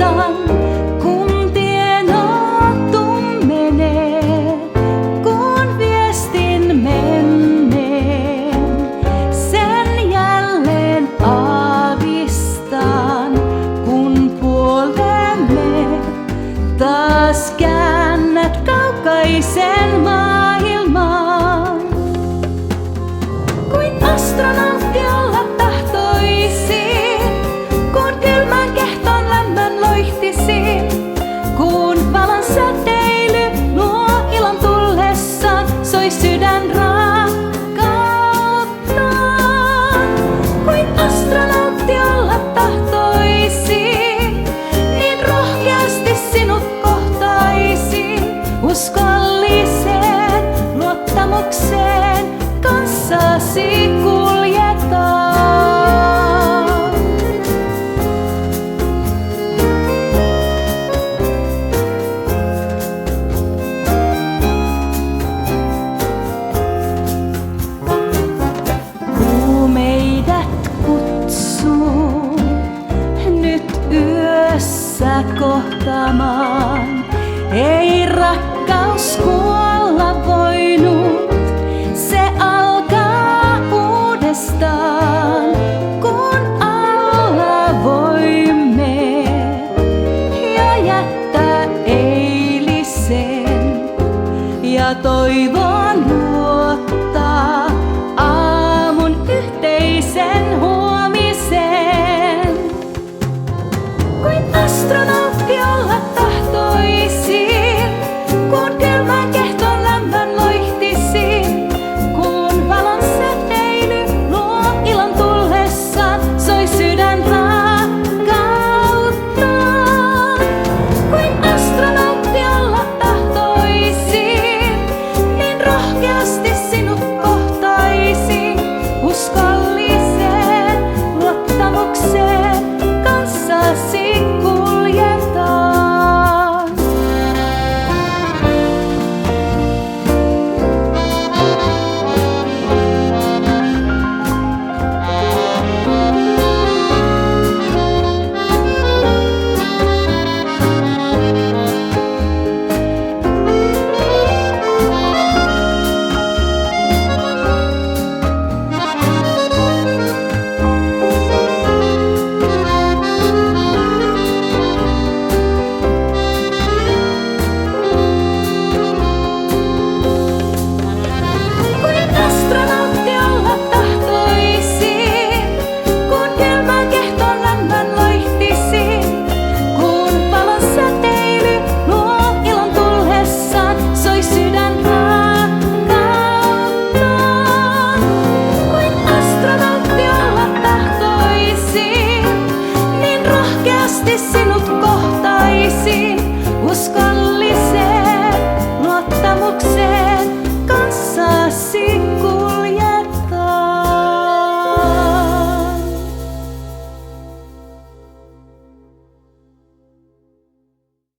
muistan, kun tienot tummenee, kun viestin menneen. Sen jälleen aavistan, kun puolemme taas käännät kaukaisen maailmaan. Kuin astronautti olla tahtoisin, kun kylmän kehton lämmön loihtisin, kun valon säteily luo ilon tullessaan, soi sydän rakkauttaan. Kuin astronautti olla tahtoisin, niin rohkeasti sinut kohtaisin, uskolliseen luottamukseen kanssasi kuljetaan. Kuu meidät kutsuu nyt yössä kohtaamaan. Ei rakkaus kuolla voinut, se alkaa uudestaan, kun alla voimme ja jättää eilisen ja toivon